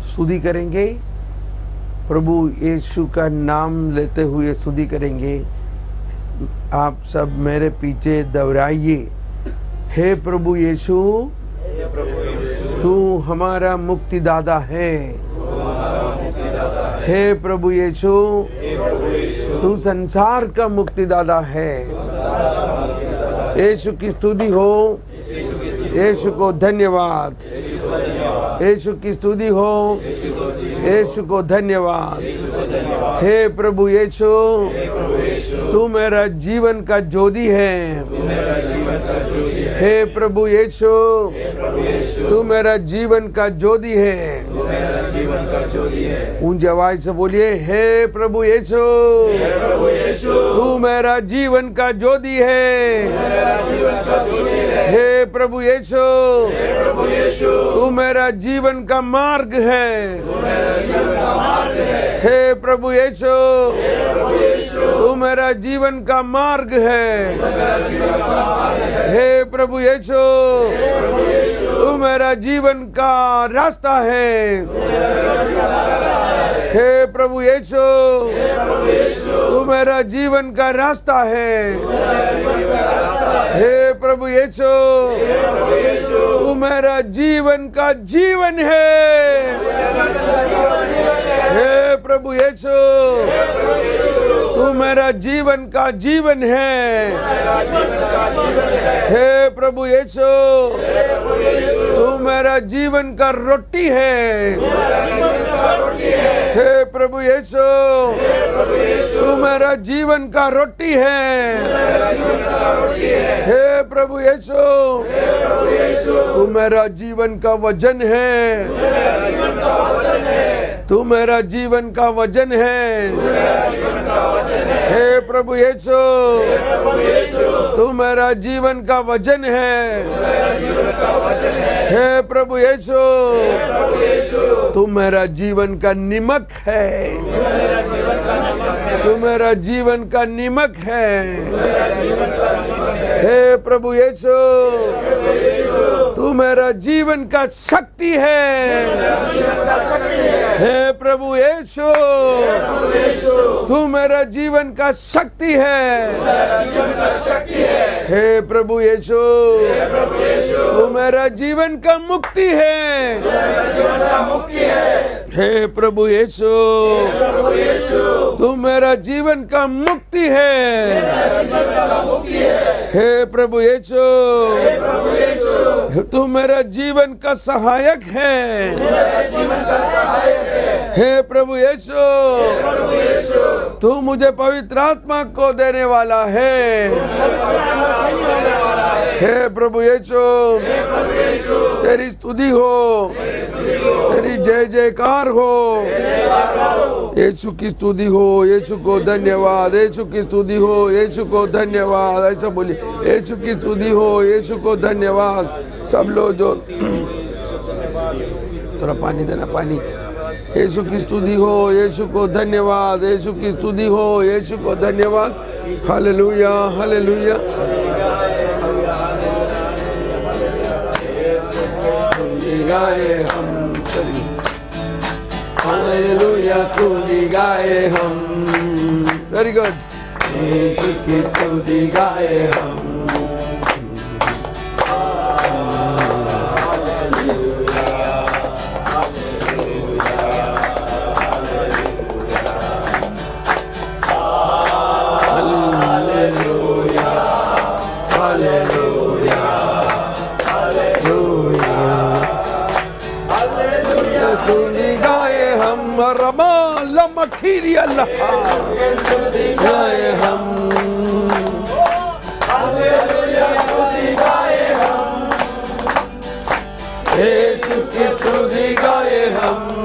स्तुति करेंगे, प्रभु यीशु का नाम लेते हुए स्तुति करेंगे। आप सब मेरे पीछे दोहराइए, हे प्रभु यीशु, तू हमारा मुक्तिदाता है। हे प्रभु यीशु, तू संसार का मुक्तिदाता है। यीशु की स्तुति हो, यीशु को धन्यवाद। यीशु की स्तुति हो, यीशु को धन्यवाद। हे प्रभु यीशु, तू मेरा जीवन का ज्योति है। हे प्रभु यीशु, तू मेरा जीवन का ज्योति है। ऊंची आवाज से बोलिए, हे प्रभु यीशु, तू मेरा जीवन का ज्योति है। हे प्रभु यीशु, तू मेरा जीवन का मार्ग है। हे प्रभु यीशु, तू मेरा जीवन का मार्ग है। हे प्रभु यीशु, तू मेरा जीवन का रास्ता है। हे प्रभु यीशु, तू मेरा जीवन का रास्ता है। हे प्रभु यीशु, तू मेरा जीवन का जीवन है। हे प्रभु यीशु, तू मेरा जीवन का जीवन है। हे प्रभु यीशु, तू मेरा जीवन का रोटी है। हे प्रभु यीशु, तू मेरा जीवन का रोटी है। हे प्रभु यीशु, तू मेरा जीवन का वजन है। तू मेरा जीवन का वजन है। हे प्रभु यीशु, तू मेरा जीवन का वजन है। हे प्रभु यीशु, तू मेरा जीवन का नमक है। तू मेरा जीवन का नमक है। हे प्रभु यीशु, तू मेरा जीवन का शक्ति है। हे प्रभु यीशु, तू मेरा जीवन का शक्ति है। हे प्रभु यीशु, तू मेरा जीवन का मुक्ति है। हे प्रभु यीशु, तू मेरा जीवन का मुक्ति है। हे प्रभु यीशु, तू मेरा जीवन का सहायक है। हे प्रभु यीशु, तू मुझे पवित्र आत्मा को देने वाला है। हे प्रभु यीशु, तेरी स्तुति हो, तेरी जय जयकार हो। यीशु की स्तुति हो, यीशु को धन्यवाद। यीशु की स्तुति हो, यीशु को धन्यवाद। ऐसा बोलिए, यीशु की स्तुति हो, यीशु को धन्यवाद। सब लोग जो थोड़ा पानी देना, पानी। यीशु की स्तुति हो, यीशु को धन्यवाद। यीशु की स्तुति हो, यीशु को धन्यवाद। Hallelujah, hallelujah. गाए हम, हालेलुया, तू गाए हम। Very good. यीशु की स्तुति गाए हम। खीरी अल्लाह गाए हम। हालेलुया, स्तुति गाए हम। यीशु की स्तुति गाए हम।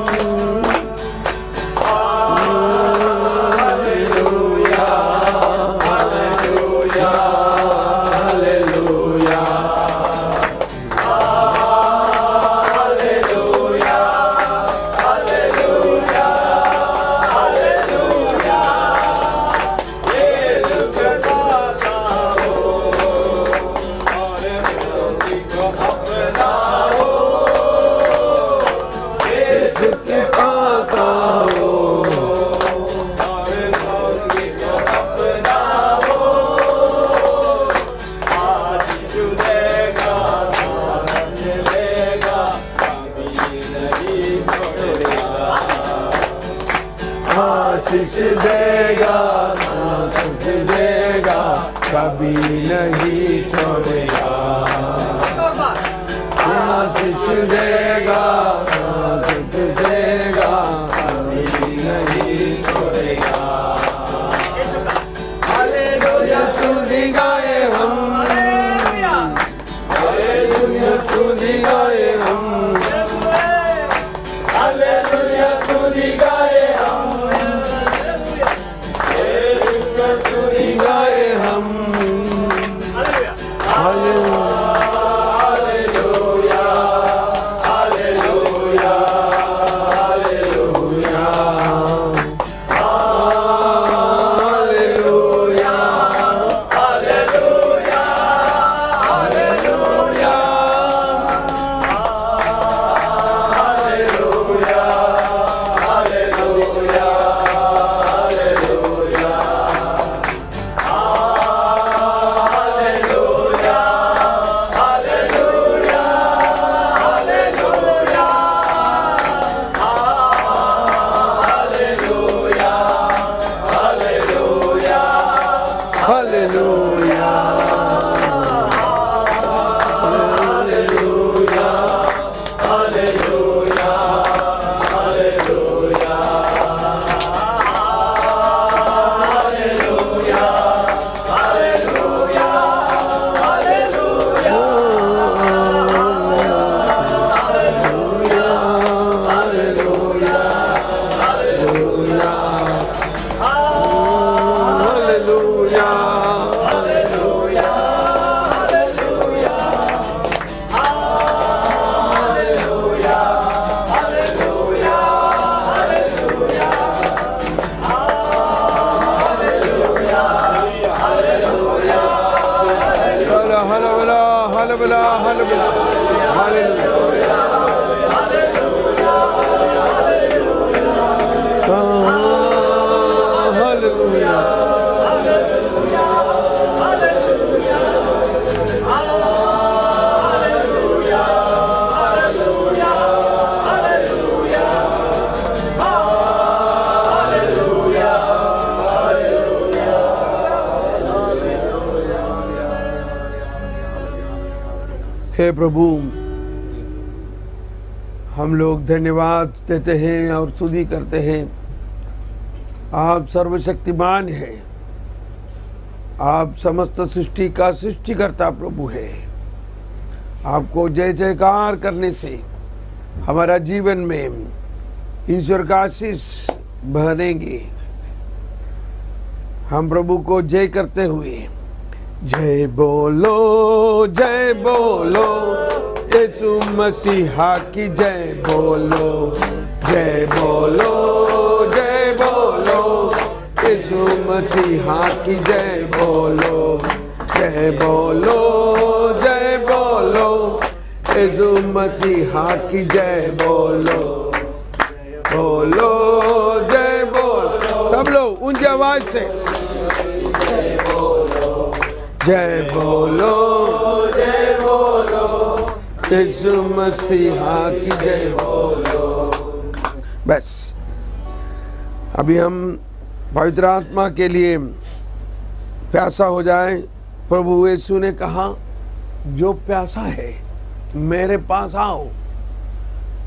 आशीष देगा, आशीष देगा, कभी नहीं छोड़ेगा। आशीष देगा, आशीष देगा, कभी नहीं छोड़ेगा। हालेलुया स्तुति गाए हम, हालेलुया स्तुति गाए हम, हालेलुया स्तुति गाए हम, हालेलुया स्तुति गाए हम, हालेलुया। हे प्रभु, हम लोग धन्यवाद देते हैं और स्तुति करते हैं। आप सर्वशक्तिमान हैं, आप समस्त सृष्टि का सृष्टिकर्ता प्रभु है। आपको जय जयकार करने से हमारा जीवन में ईश्वर का आशीष भरेंगे। हम प्रभु को जय करते हुए जय बोलो यीशु मसीहा की जय बोलो, जय बोलो यीशु मसीहा की जय बोलो, जय बोलो यीशु मसीहा की जय बोलो, बोलो जय बोलो। सब लोग ऊंची आवाज से जय बोलो यीशु मसीहा की जय बोलो। बस अभी हम पवित्र आत्मा के लिए प्यासा हो जाए। प्रभु यीशु ने कहा, जो प्यासा है मेरे पास आओ,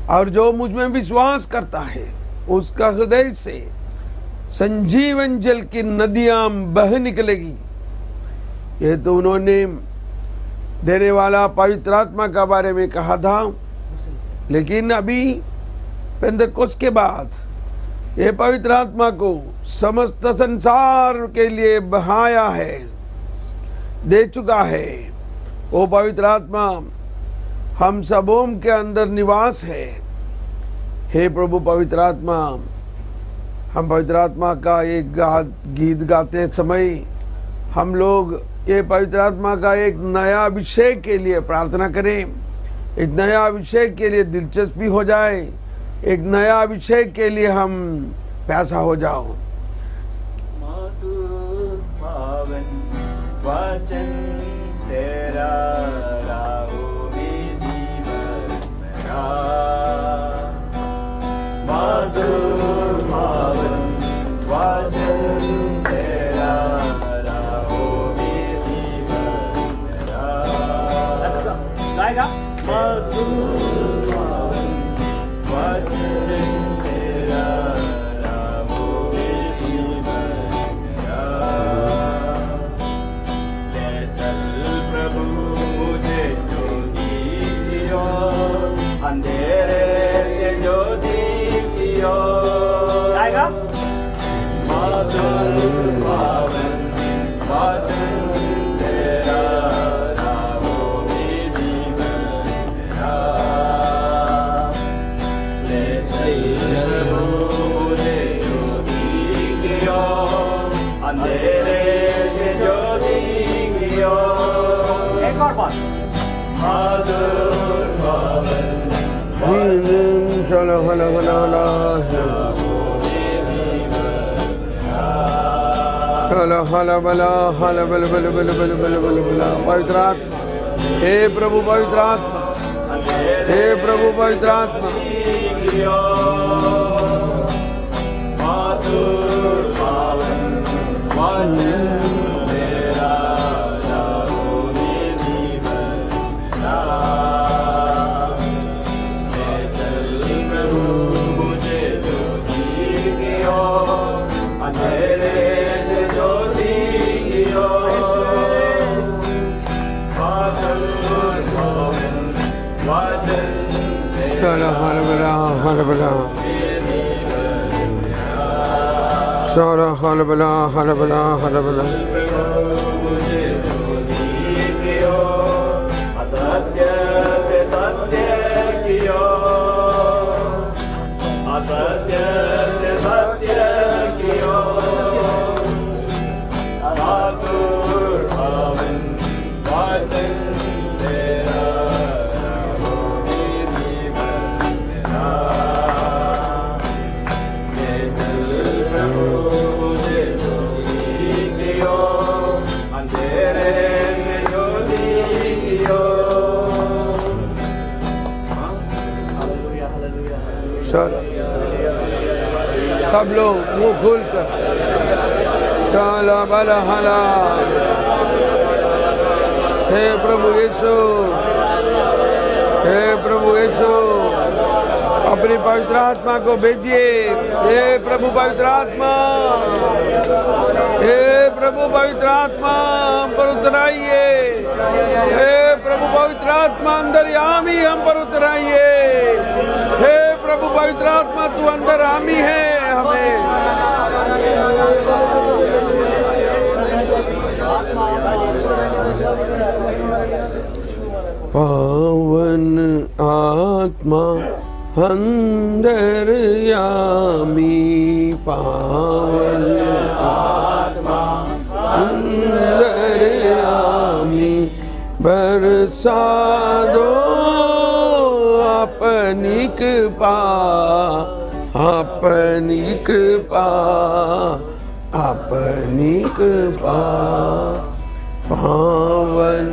और जो मुझ में विश्वास करता है उसका हृदय से संजीवन जल की नदियां बह निकलेगी। ये तो उन्होंने देने वाला पवित्र आत्मा का बारे में कहा था, लेकिन अभी पेंतेकोस्त के बाद ये पवित्र आत्मा को समस्त संसार के लिए बहाया है, दे चुका है। वो पवित्र आत्मा हम सबों के अंदर निवास है। हे प्रभु पवित्र आत्मा, हम पवित्र आत्मा का एक गीत गाते समय हम लोग ये पवित्र आत्मा का एक नया अभिषेक के लिए प्रार्थना करें। एक नया अभिषेक के लिए दिलचस्पी हो जाए, एक नया अभिषेक के लिए हम प्यासा हो जाओ। मधुर पावन वचन तेरा राहों में जीवन मेरा, आएगा मधुर पावन वचन तेरा राहों में जीवन तेरा ले चलो मुझे ज्योति की ओर अंधेरे से ज्योति की ओर एक और बात मधुर पावन चलो हला हला हला चलो हला बला हला बल बल बल बल बल बल बला पवित्र आत्मा हे प्रभु पवित्र आत्मा हे प्रभु पवित्र आत्मा मधुर पावन वचन तेरा राहों में जीवन तेरा ले चल प्रभु मुझे ज्योति की ओर अंधेरे से ज्योति की ओर मधुर पावन वचन चलो हला बला हला बला चलो हला बला हला बला हला बला मुझे ज्योति की ओर असत्य से सत्य की ओर असत्य से सत्य की ओर मधुर पावन वचन तेरा राहों में जीवन तेरा ले चल प्रभु मुझे ज्योति की ओर अंधेरे से ज्योति की ओर हालेलुया हालेलुया चलो सब लोग मुंह खोल कर चलो बला हला हे प्रभु यीशु हे प्रभु यीशु अपनी पवित्र आत्मा को भेजिए हे प्रभु पवित्र आत्मा हे प्रभु पवित्र आत्मा हम पर उतराइए हे प्रभु पवित्र आत्मा अंतर्यामी हम पर उतराइए हे प्रभु पवित्र आत्मा तू अंतर्यामी है हमें पावन आत्मा अंतर्यामी पावन आत्मा अंतर्यामी बरसा दो अपनी कृपा अपनी कृपा अपनी कृपा पावन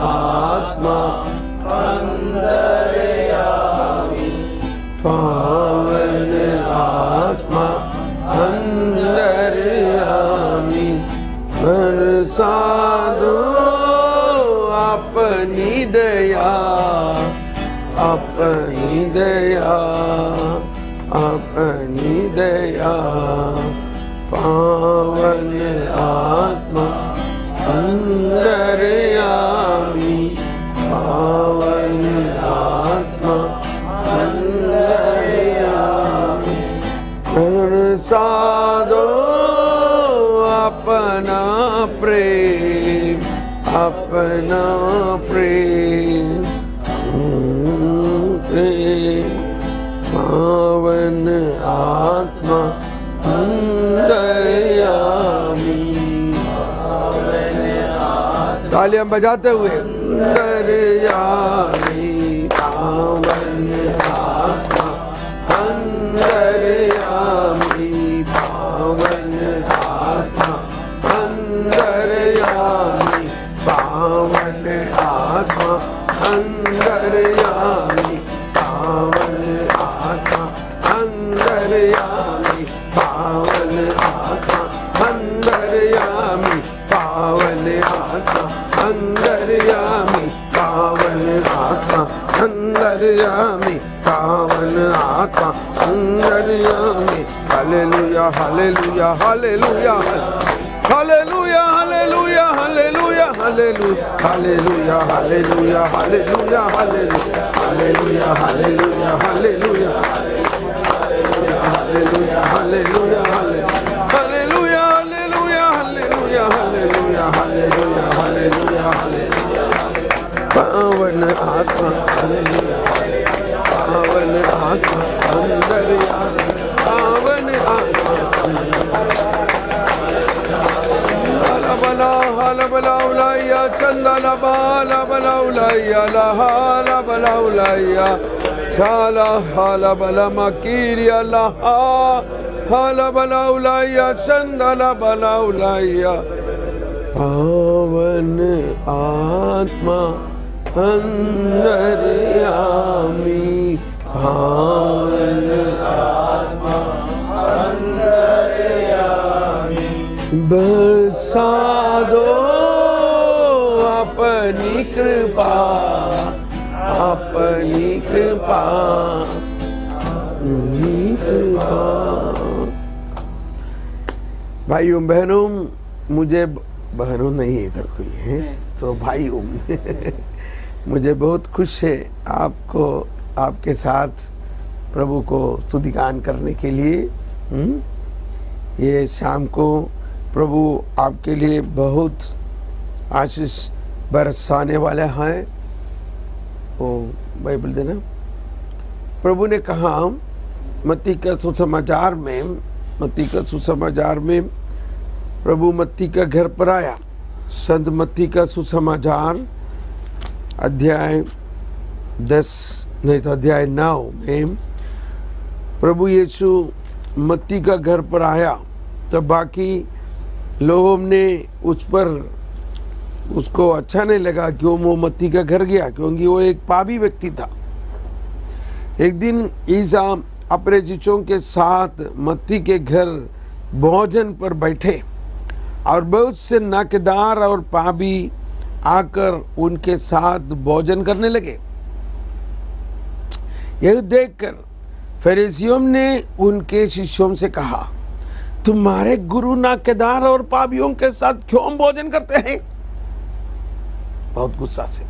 आत्मा अंतर्यामी पावन आत्मा अंतर्यामी बरसा दो अपनी दया अपनी दया अपनी दया पावन आत्मा अंतर्यामी पावन आत्मा अंतर्यामी बरसा दो अपना प्रेम अपना प्रेम पावन आत्मा अंतर्यामी तालियां बजाते हुए अंतर्यामी पावन आत्मा अंतर्यामी पावन आत्मा अंतर्यामी पावन आत्मा अंतर्यामी पावन आत्मा अंतर्यामी पावन आत्मा अंतर्यामी पावन आत्मा अंतर्यामी पावन आत्मा अंतर्यामी पावन आत्मा अंतर्यामी hallelujah hallelujah hallelujah hallelujah hallelujah hallelujah hallelujah hallelujah hallelujah hallelujah hallelujah hallelujah hallelujah hallelujah hallelujah hallelujah hallelujah hallelujah hallelujah hallelujah hallelujah पावन आत्मा पावन आत्मा अंदर आ पावन आत्मा हाला बला उलाया चंदला बाला बला उलाया ला हाला बला उलाया शाला हाला बला मकीरिया ला हाला बला उलाया चंदला बला उलाया पावन आत्मा अंतर्यामी पावन आत्मा अंतर्यामी बरसा दो अपनी कृपा अपनी कृपा अपनी कृपा। भाइयों बहनों, मुझे बहनों नहीं इधर कोई है तो भाइयों मुझे बहुत खुश है आपको आपके साथ प्रभु को स्तुतिगान करने के लिए। ये शाम को प्रभु आपके लिए बहुत आशीष बरसाने वाले हैं। वो बाइबल देना। प्रभु ने कहा मत्ती का सुसमाचार में प्रभु मत्ती का घर पर आया। संत मत्ती का सुसमाचार अध्याय 10 नहीं तो अध्याय 9 में प्रभु यीशु मत्ती का घर पर आया तो बाकी लोगों ने उसको अच्छा नहीं लगा क्यों वो मत्ती का घर गया, क्योंकि वो एक पापी व्यक्ति था। एक दिन ईसा अपने शिष्यों के साथ मत्ती के घर भोजन पर बैठे और बहुत से नाकेदार और पापी आकर उनके साथ भोजन करने लगे। यह देखकर फरीसियों ने उनके शिष्यों से कहा, तुम्हारे गुरु नाकेदार और पापियों के साथ क्यों भोजन करते हैं? बहुत गुस्सा से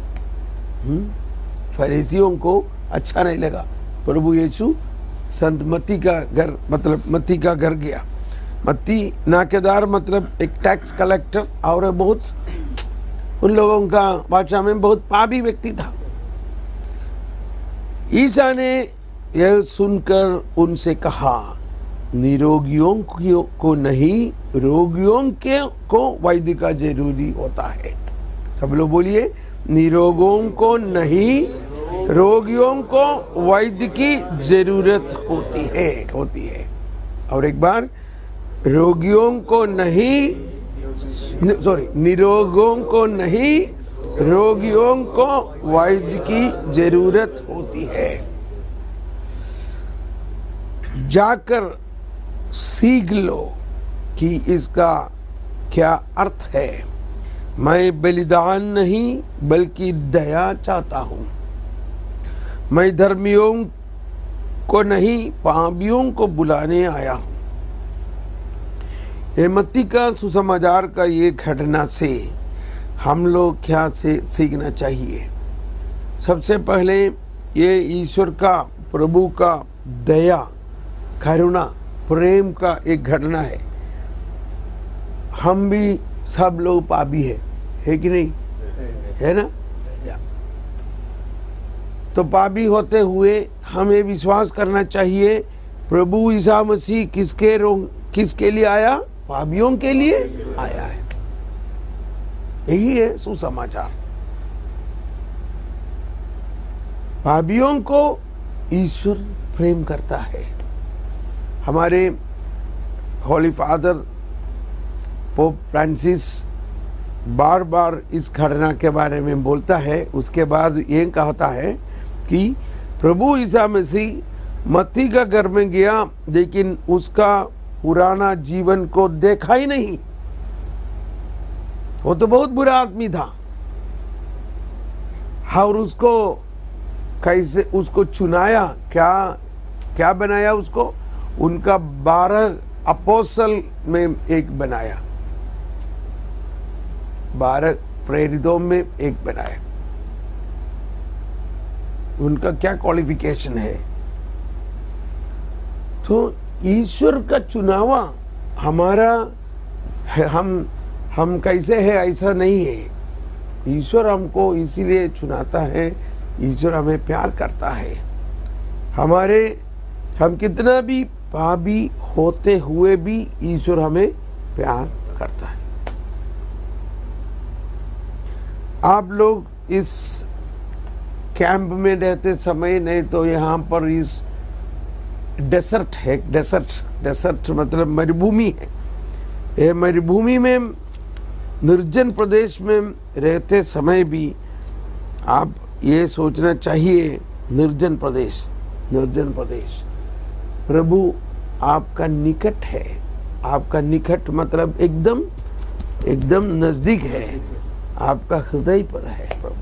फरीसियों को अच्छा नहीं लगा। प्रभु यीशु संत मत्ती का घर मतलब मत्ती का घर गया। मत्ती नाकेदार मतलब एक टैक्स कलेक्टर और बहुत उन लोगों का भाषा में बहुत पापी व्यक्ति था। ईसा ने यह सुनकर उनसे कहा, निरोगियों को नहीं रोगियों को वैद्य का जरूरी होता है। सब लोग बोलिए, निरोगों को नहीं रोगियों को वैद्य की जरूरत होती है। और एक बार, रोगियों को नहीं निरोगों को नहीं रोगियों को वैद्य की जरूरत होती है। जाकर सीख लो कि इसका क्या अर्थ है। मैं बलिदान नहीं बल्कि दया चाहता हूं। मैं धर्मियों को नहीं पापियों को बुलाने आया हूं। ये मत्ती का सुसमाचार का ये घटना से हम लोग क्या से सीखना चाहिए। सबसे पहले ये ईश्वर का प्रभु का दया करुणा प्रेम का एक घटना है। हम भी सब लोग पापी है कि नहीं, है ना? तो पापी होते हुए हमें विश्वास करना चाहिए प्रभु ईसा मसीह किसके लिए आया? पापियों के लिए आया है। यही है सुसमाचार। पापियों को ईश्वर प्रेम करता है। हमारे होली फादर पोप फ्रांसिस बार बार इस घटना के बारे में बोलता है। उसके बाद ये कहता है कि प्रभु ईसा मसीह मत्ती का घर में गया लेकिन उसका पुराना जीवन को देखा ही नहीं। वो तो बहुत बुरा आदमी था और उसको कैसे उसको चुनाया, क्या बनाया उसको? उनका 12 अपोस्तल में एक बनाया, 12 प्रेरितों में एक बनाया। उनका क्या क्वालिफिकेशन है? तो ईश्वर का चुनावा हमारा हम कैसे है ऐसा नहीं है। ईश्वर हमको इसीलिए चुनाता है, ईश्वर हमें प्यार करता है। हम कितना भी पापी होते हुए भी ईश्वर हमें प्यार करता है। आप लोग इस कैंप में रहते समय, नहीं तो यहाँ पर इस डेसर्ट है, डेसर्ट मतलब मरुभूमि है। ये मरुभूमि में निर्जन प्रदेश में रहते समय भी आप ये सोचना चाहिए, निर्जन प्रदेश प्रभु आपका निकट है। आपका निकट मतलब एकदम नजदीक है, आपका हृदय पर है प्रभु।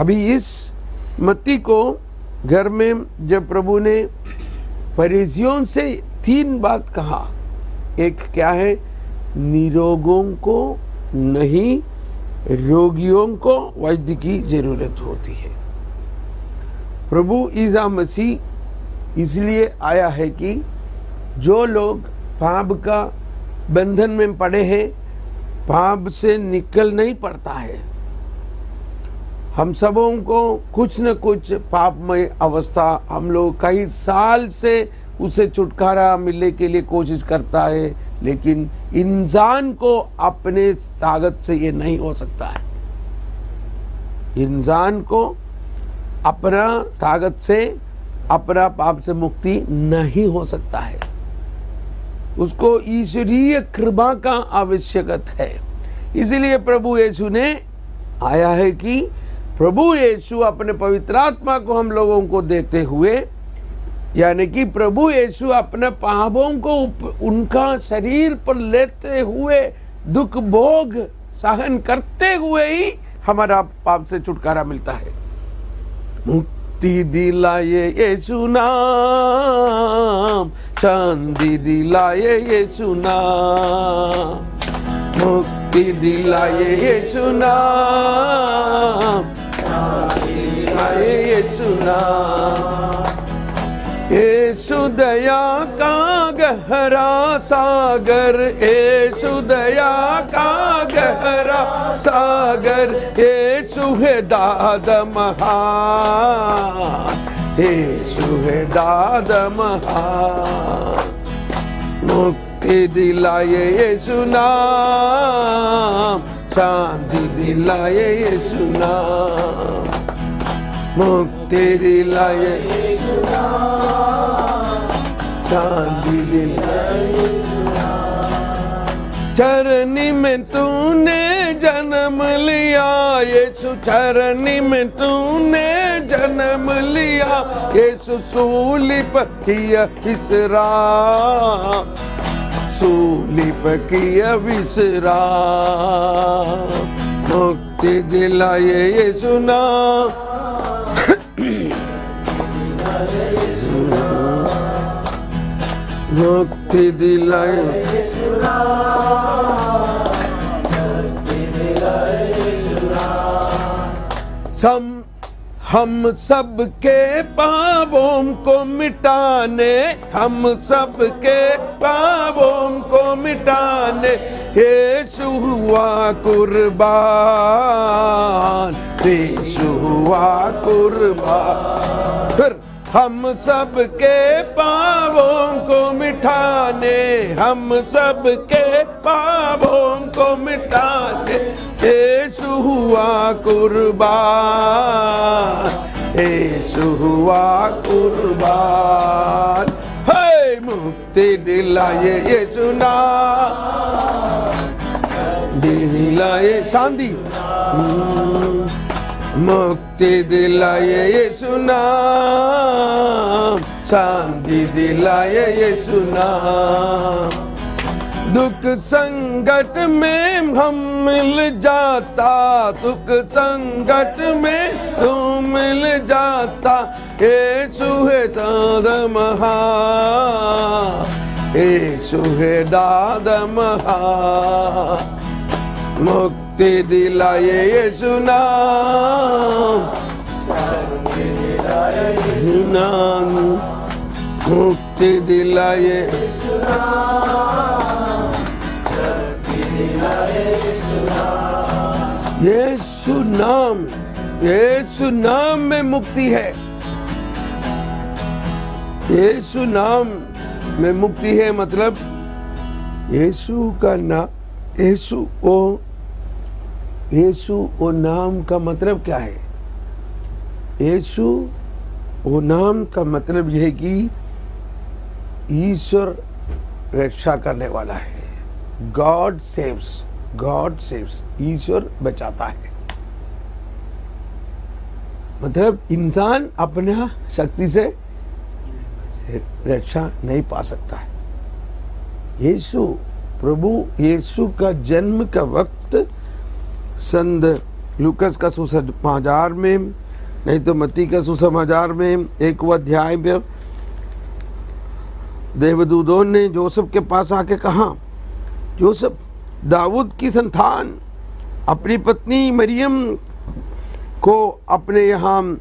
अभी इस मत्ती को घर में जब प्रभु ने फरीसियों से 3 बात कहा, एक क्या है, निरोगों को नहीं, रोगियों को वैद्य की जरूरत होती है। प्रभु ईसा मसीह इसलिए आया है कि जो लोग पाप का बंधन में पड़े हैं, पाप से निकल नहीं पड़ता है। हम सबों को कुछ न कुछ पापमय अवस्था, हम लोग कई साल से उसे छुटकारा मिलने के लिए कोशिश करता है, लेकिन इंसान को अपने ताकत से ये नहीं हो सकता है। इंसान को अपना ताकत से, अपना पाप से मुक्ति नहीं हो सकता है। उसको ईश्वरीय कृपा का आवश्यकता है। इसलिए प्रभु यीशु ने आया है कि प्रभु यीशु अपने पवित्र आत्मा को हम लोगों को देते हुए, यानी कि प्रभु यीशु अपने पापों को उनका शरीर पर लेते हुए, दुख भोग सहन करते हुए ही हमारा पाप से छुटकारा मिलता है। मुक्ति दिलाए यीशु नाम, शांति दिलाए यीशु नाम, मुक्ति दिलाए यीशु नाम, शांति दिलाए यीशु नाम। यीशु दया का गहरा सागर, यीशु दया का गहरा सागर, यीशु है दाद महान, यीशु है दाद महान। मुक्ति दिलाए यीशु नाम, शांति दिलाए यीशु नाम, मुक्ति दिलाए यीशु नाम, शांति दिलाए यीशु नाम। चरनी में तूने जन्म लिया यीशु, चरनी में तूने जन्म लिया यीशु, सूली पर किया विश्राम, सूली पर किया विश्राम। मुक्ति दिलाए यीशु नाम, मुक्ति दिलाए यीशु नाम, मुक्ति दिलाए यीशु नाम। हम सबके पापों को मिटाने, हम सबके पापों को मिटाने यीशु हुआ कुर्बान, यीशु हुआ कुर्बान। फिर हम सबके पापों को मिटाने, हम सबके पापों को मिटाने यीशु हुआ कुर्बान, यीशु हुआ कुर्बान। हे मुक्ति दिलाए यीशु नाम, दिलाए शांति, मुक्ति दिलाए यीशु नाम, शांति दिलाए यीशु नाम। दुख संकट में हम मिल जाता, दुख संकट में तू मिल जाता यीशु है दाद महान, यीशु है दाद महान। मुक्ति दिलाए यीशु नाम, शांति दिलाए यीशु नाम, मुक्ति दिलाए, यीशु नाम में मुक्ति है। यीशु नाम में मुक्ति है, मतलब यीशु का नाम, यीशु वो नाम का मतलब क्या है? यीशु वो नाम का मतलब यह है कि ईश्वर रक्षा करने वाला है। गॉड सेव्स, ईश्वर बचाता है। मतलब इंसान अपना शक्ति से रक्षा नहीं पा सकता है। यीशु प्रभु यीशु का जन्म का वक्त संत लूकस का सुसमाचार में, नहीं तो मत्ती का सुसमाचार में 1 अध्याय में देवदूतों ने जोसेफ के पास आके कहा, जोसेफ दाऊद की संतान, अपनी पत्नी मरियम को अपने यहाँ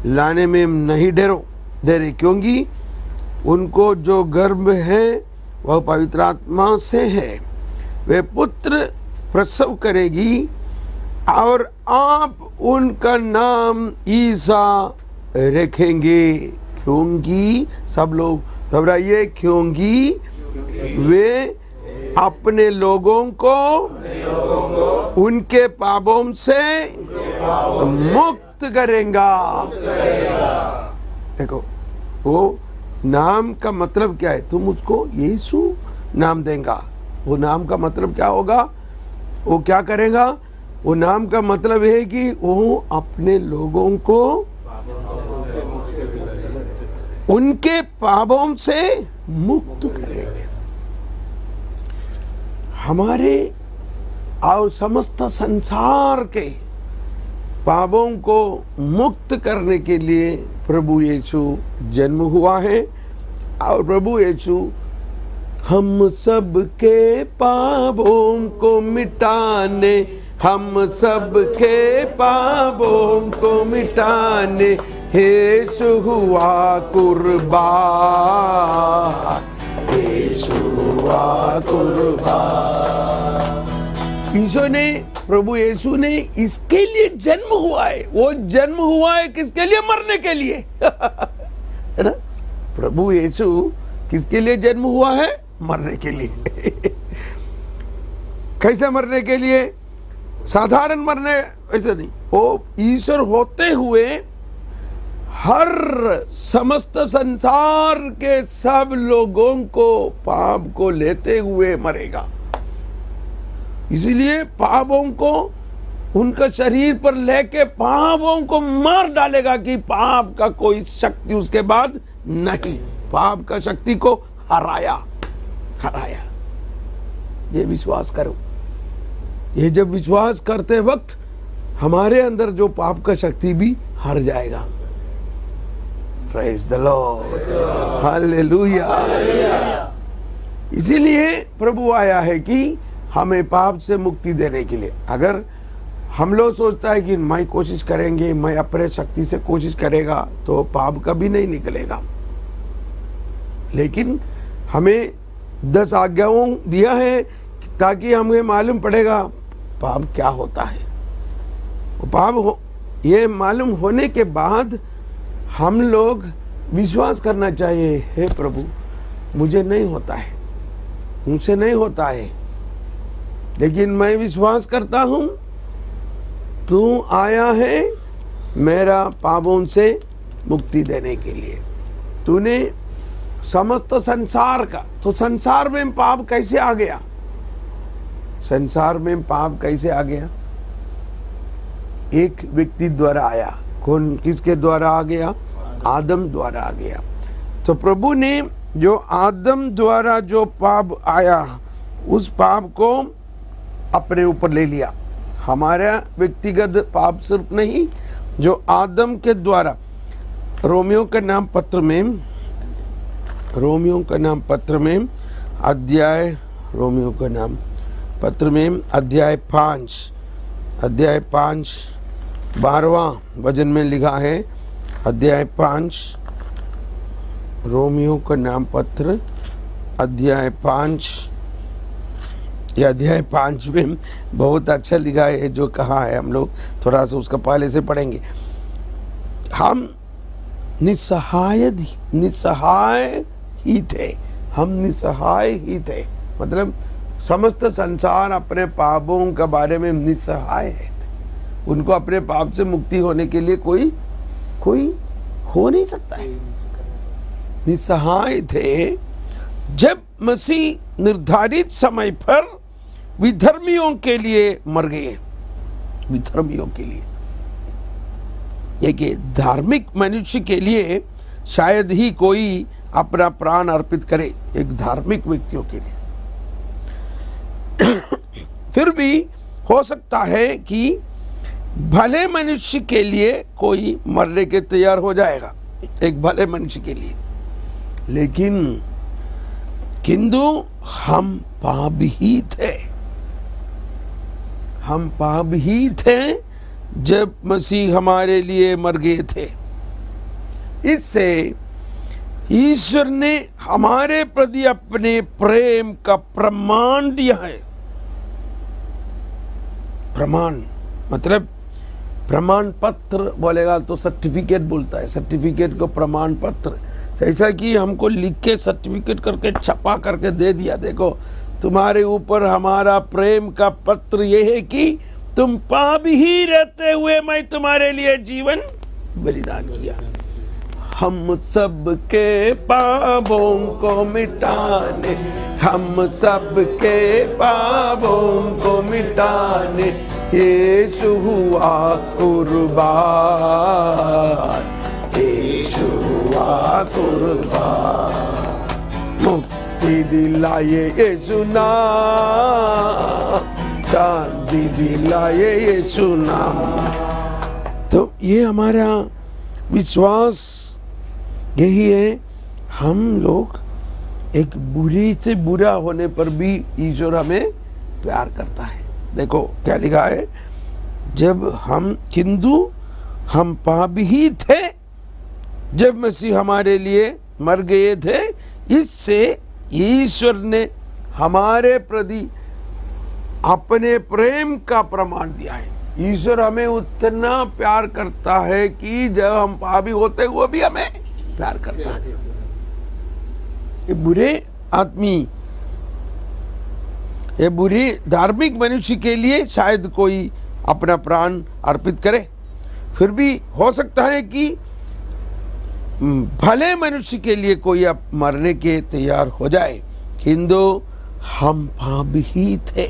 लाने में नहीं डरे, क्योंकि उनको जो गर्भ है वह पवित्र आत्मा से है। वे पुत्र प्रसव करेगी और आप उनका नाम ईसा रखेंगे, क्योंकि सब लोग घबराइए, क्योंकि वे अपने लोगों को उनके पापों से मुक्त करेगा। देखो वो नाम का मतलब क्या है? तुम उसको यीशु नाम देगा। वो नाम का मतलब क्या होगा? वो क्या करेगा? वो नाम का मतलब है कि वो अपने लोगों को उनके पापों से मुक्त करेंगे। हमारे और समस्त संसार के पापों को मुक्त करने के लिए प्रभु यीशु जन्म हुआ है। और प्रभु यीशु हम सब के पापों को मिटाने, हम सब के पापों को मिटाने यीशु हुआ कुर्बान, यीशु हुआ कुर्बान। यीशु ने, प्रभु यीशु ने इसके लिए जन्म हुआ है। वो जन्म हुआ है किसके लिए? मरने के लिए। है ना? प्रभु यीशु किसके लिए जन्म हुआ है? मरने के लिए। कैसे मरने के लिए? साधारण मरने ऐसे नहीं। वो ईश्वर होते हुए हर समस्त संसार के सब लोगों को पाप को लेते हुए मरेगा। इसलिए पापों को उनका शरीर पर लेके पापों को मार डालेगा कि पाप का कोई शक्ति उसके बाद नहीं। पाप का शक्ति को हराया। ये विश्वास करो। ये जब विश्वास करते वक्त हमारे अंदर जो पाप का शक्ति भी हार जाएगा। Praise the Lord, hallelujah. इसीलिए प्रभु आया है कि हमें पाप से मुक्ति देने के लिए। अगर हम लोग सोचता है कि मैं कोशिश करेंगे, मैं अपने शक्ति से कोशिश करेगा, तो पाप कभी नहीं निकलेगा। लेकिन हमें 10 आज्ञाओं दिया है ताकि हमें मालूम पड़ेगा पाप क्या होता है। ये मालूम होने के बाद हम लोग विश्वास करना चाहिए, हे प्रभु मुझे नहीं होता है, मुझसे नहीं होता है, लेकिन मैं विश्वास करता हूँ तू आया है मेरा पापों से मुक्ति देने के लिए। तूने समस्त संसार का, तो संसार में पाप कैसे आ गया? संसार में पाप कैसे आ गया? एक व्यक्ति द्वारा आया। कौन, किसके द्वारा आ गया? आदम द्वारा आ गया। तो प्रभु ने जो आदम द्वारा जो पाप आया, उस पाप को अपने ऊपर ले लिया। हमारा व्यक्तिगत पाप सिर्फ नहीं, जो आदम के द्वारा रोमियो का नाम पत्र में अध्याय 5 12वां वचन में लिखा है। अध्याय 5 रोमियो का नाम पत्र अध्याय 5, या अध्याय 5 में बहुत अच्छा लिखा है जो कहा है। हम लोग थोड़ा सा उसका पहले से पढ़ेंगे। हम निस्सहाय ही थे, हम निस्सहाय ही थे, मतलब समस्त संसार अपने पापों के बारे में निस्सहाय है। उनको अपने पाप से मुक्ति होने के लिए कोई हो नहीं सकता है। निस्सहाय थे जब मसीह निर्धारित समय पर विधर्मियों के लिए मर गए। विधर्मियों के लिए, देखिए धार्मिक मनुष्य के लिए शायद ही कोई अपना प्राण अर्पित करे, एक धार्मिक व्यक्तियों के लिए। फिर भी हो सकता है कि भले मनुष्य के लिए कोई मरने के तैयार हो जाएगा, एक भले मनुष्य के लिए। लेकिन किंतु हम पाप ही थे, हम पाप ही थे जब मसीह हमारे लिए मर गए थे। इससे ईश्वर ने हमारे प्रति अपने प्रेम का प्रमाण दिया है। प्रमाण मतलब प्रमाण पत्र बोलेगा तो सर्टिफिकेट बोलता है, सर्टिफिकेट को प्रमाण पत्र। ऐसा कि हमको लिख के सर्टिफिकेट करके छपा करके दे दिया, देखो तुम्हारे ऊपर हमारा प्रेम का पत्र ये है कि तुम पाप ही रहते हुए मैं तुम्हारे लिए जीवन बलिदान किया। हम सब के पापों को मिटाने, हम सब के पापों को मिटाने यीशु हुआ कुर्बान, यीशु हुआ कुर्बान। मुक्ति दिलाए यीशु नाम, शांति दिलाए यीशु नाम। तो ये हमारा विश्वास यही है। हम लोग एक बुरी से बुरा होने पर भी ईश्वर हमें प्यार करता है। देखो क्या लिखा है, जब हम किंतु हम पाप ही थे जब मसीह हमारे लिए मर गए थे। इससे ईश्वर ने हमारे प्रति अपने प्रेम का प्रमाण दिया है। ईश्वर हमें उतना प्यार करता है कि जब हम पापी होते हुए भी हमें प्यार करता है। ये बुरे आदमी, ये बुरे धार्मिक मनुष्य के लिए शायद कोई अपना प्राण अर्पित करे। फिर भी हो सकता है कि भले मनुष्य के लिए कोई अब मरने के तैयार हो जाए, किंतु हम पाप ही थे।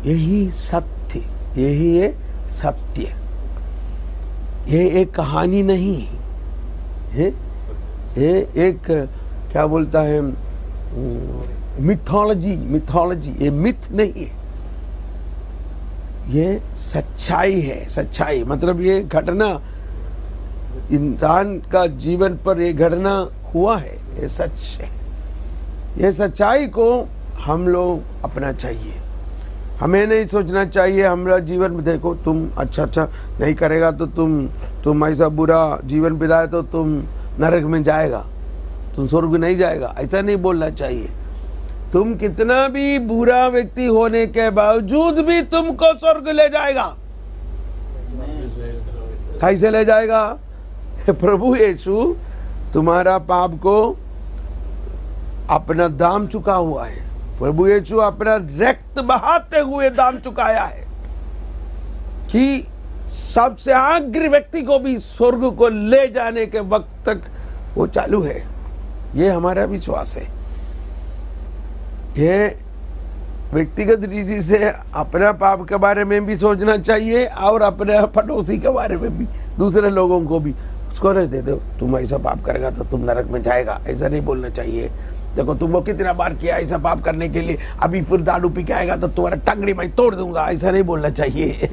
यही सत्य, यही है सत्य। ये एक कहानी नहीं है, ये एक क्या बोलता है मिथोलॉजी, मिथोलॉजी। ये मिथ नहीं है, ये सच्चाई है। सच्चाई मतलब ये घटना इंसान का जीवन पर ये घटना हुआ है, ये सच है। ये सच्चाई को हम लोग अपना चाहिए। हमें नहीं सोचना चाहिए हमारा जीवन में देखो तुम अच्छा नहीं करेगा तो तुम ऐसा बुरा जीवन बिताए तो तुम नरक में जाएगा, तुम स्वर्ग नहीं जाएगा। ऐसा नहीं बोलना चाहिए। तुम कितना भी बुरा व्यक्ति होने के बावजूद भी तुमको स्वर्ग ले जाएगा। कैसे ले जाएगा? प्रभु यीशु तुम्हारा पाप को अपना दाम चुका हुआ है। प्रभु यीशु अपना रक्त बहाते हुए दाम चुकाया है कि सबसे अग्र व्यक्ति को भी स्वर्ग को ले जाने के वक्त तक वो चालू है। ये हमारा विश्वास है। ये व्यक्तिगत रीति से अपना पाप के बारे में भी सोचना चाहिए और अपने पड़ोसी के बारे में भी, दूसरे लोगों को भी। उसको नहीं दे दो तुम ऐसा पाप करेगा तो तुम नरक में जाएगा, ऐसा नहीं बोलना चाहिए। देखो तुमको कितना बार किया ऐसा पाप करने के लिए, अभी फिर दारू पी के आएगा तो तुम्हारा टंगड़ी मैं तोड़ दूंगा, ऐसा नहीं बोलना चाहिए।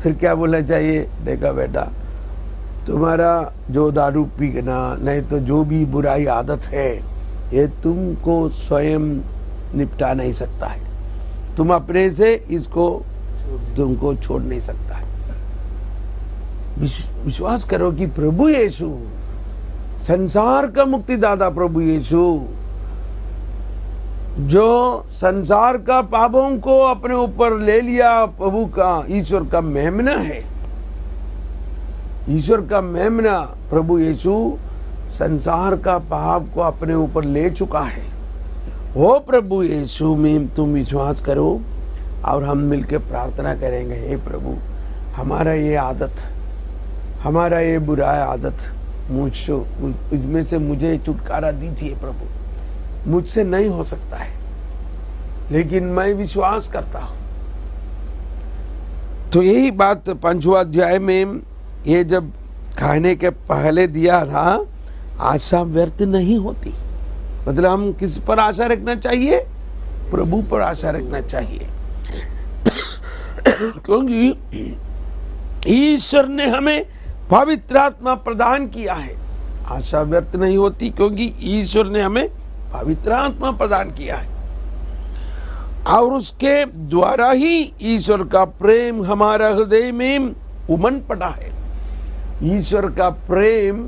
फिर क्या बोलना चाहिए? देखा बेटा, तुम्हारा जो दारू पीना नहीं तो जो भी बुराई आदत है ये तुमको स्वयं निपटा नहीं सकता है। तुम अपने से इसको तुमको छोड़ नहीं सकता है। विश्वास करो कि प्रभु यीशु संसार का मुक्तिदाता प्रभु यीशु, जो संसार का पापों को अपने ऊपर ले लिया, प्रभु का, ईश्वर का मेमना है। ईश्वर का मेमना प्रभु यीशु संसार का पाप को अपने ऊपर ले चुका है। वो प्रभु यीशु में तुम विश्वास करो और हम मिलकर प्रार्थना करेंगे, हे प्रभु, हमारा ये आदत, हमारा ये बुरा आदत इसमें से मुझे छुटकारा दीजिए प्रभु। मुझसे नहीं हो सकता है, लेकिन मैं विश्वास करता हूं। तो यही बात 5वां अध्याय में ये जब खाने के पहले दिया था, आशा व्यर्थ नहीं होती। मतलब हम किस पर आशा रखना चाहिए? प्रभु पर आशा रखना चाहिए, क्योंकि ईश्वर ने हमें पवित्र आत्मा प्रदान किया है। आशा व्यर्थ नहीं होती, क्योंकि ईश्वर ने हमें पवित्र आत्मा प्रदान किया है, और उसके द्वारा ही ईश्वर का प्रेम हमारा हृदय में उमड़ पड़ा है। ईश्वर का प्रेम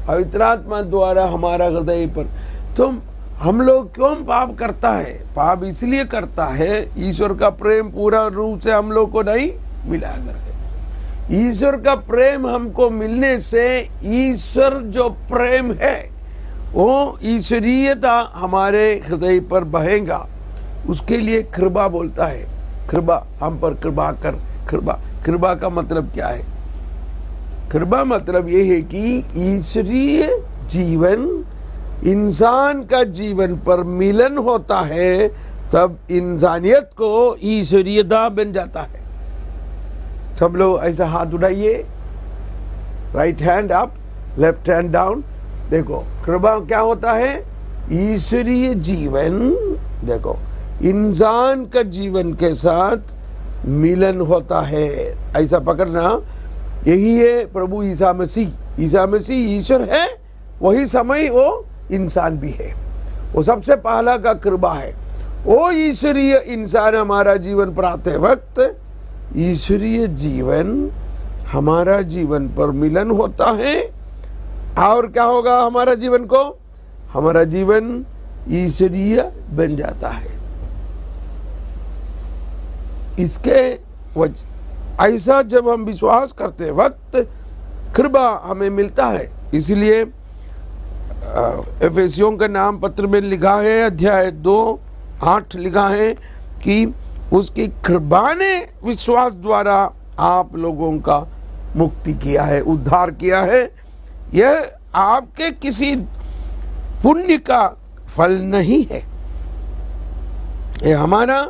पवित्र आत्मा द्वारा हमारा हृदय पर। तो हम लोग क्यों पाप करता है? पाप इसलिए करता है, ईश्वर का प्रेम पूरा रूप से हम लोग को नहीं मिला करके। ईश्वर का प्रेम हमको मिलने से, ईश्वर जो प्रेम है वो ईश्वरीयता हमारे हृदय पर बहेगा। उसके लिए कृपा बोलता है, कृपा, हम पर कृपा कर। कृपा का मतलब क्या है? कृपा मतलब ये है कि ईश्वरीय जीवन इंसान का जीवन पर मिलन होता है, तब इंसानियत को ईश्वरीयता बन जाता है। सब लोग ऐसा हाथ उठाइए, right hand up, left hand down. देखो कृपा क्या होता है? ईश्वरीय जीवन, देखो, इंसान का जीवन के साथ मिलन होता है। ऐसा पकड़ना, यही है प्रभु ईसा मसीह। ईसा मसीह ईश्वर है, वही समय वो इंसान भी है। वो सबसे पहला का कृपा है। वो ईश्वरीय इंसान हमारा जीवन पर आते वक्त ईश्वरीय जीवन हमारा जीवन पर मिलन होता है, और क्या होगा हमारा जीवन को? हमारा जीवन ईश्वरीय बन जाता है। इसके ऐसा जब हम विश्वास करते वक्त कृपा हमें मिलता है। इसलिए एफेसियों का नाम पत्र में लिखा है, अध्याय 2:8 लिखा है कि उसकी कृपा ने विश्वास द्वारा आप लोगों का मुक्ति किया है, उद्धार किया है। यह आपके किसी पुण्य का फल नहीं है, यह हमारा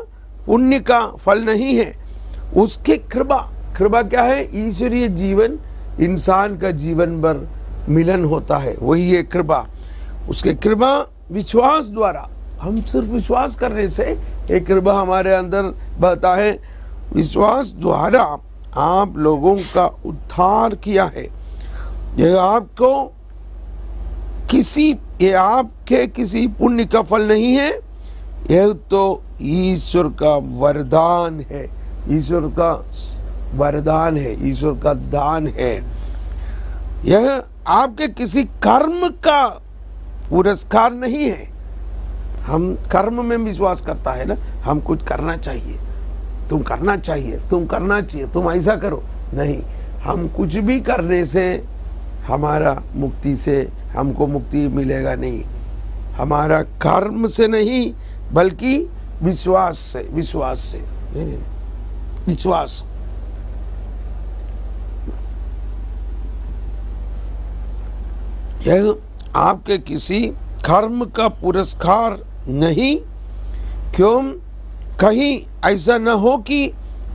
पुण्य का फल नहीं है, उसकी कृपा। कृपा क्या है? ईश्वरीय जीवन इंसान का जीवन पर मिलन होता है, वही है कृपा। उसके कृपा विश्वास द्वारा, हम सिर्फ विश्वास करने से एक कृपा हमारे अंदर बहता है। विश्वास द्वारा आप लोगों का उद्धार किया है। यह आपके किसी पुण्य का फल नहीं है, यह तो ईश्वर का वरदान है। ईश्वर का वरदान है, ईश्वर का दान है। यह आपके किसी कर्म का पुरस्कार नहीं है। हम कर्म में विश्वास करता है ना, हम कुछ करना चाहिए, तुम करना चाहिए, तुम करना चाहिए, तुम ऐसा करो। नहीं, हम कुछ भी करने से हमारा मुक्ति से हमको मुक्ति मिलेगा नहीं। हमारा कर्म से नहीं, बल्कि विश्वास से। विश्वास से नहीं, विश्वास। यह आपके किसी कर्म का पुरस्कार नहीं, क्यों? कहीं ऐसा न हो कि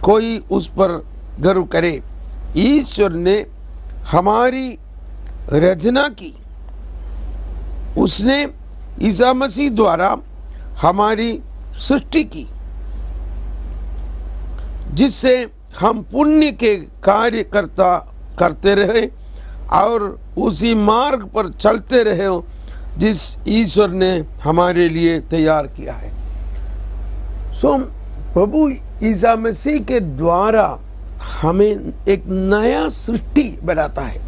कोई उस पर गर्व करे। ईश्वर ने हमारी रचना की, उसने ईसा मसीह द्वारा हमारी सृष्टि की, जिससे हम पुण्य के कार्य करते रहे और उसी मार्ग पर चलते रहे जिस ईश्वर ने हमारे लिए तैयार किया है। प्रभु ईसा मसीह के द्वारा हमें एक नया सृष्टि बनाता है।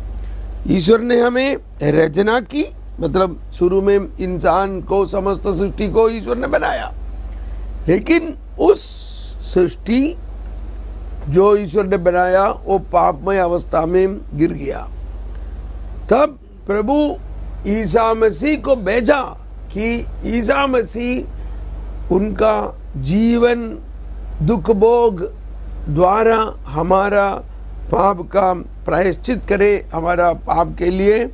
ईश्वर ने हमें रचना की, मतलब शुरू में इंसान को, समस्त सृष्टि को ईश्वर ने बनाया, लेकिन उस सृष्टि जो ईश्वर ने बनाया वो पापमय अवस्था में गिर गया। तब प्रभु ईसा मसीह को भेजा कि ईसा मसीह उनका जीवन दुख भोग द्वारा हमारा पाप का प्रायश्चित करे, हमारा पाप के लिए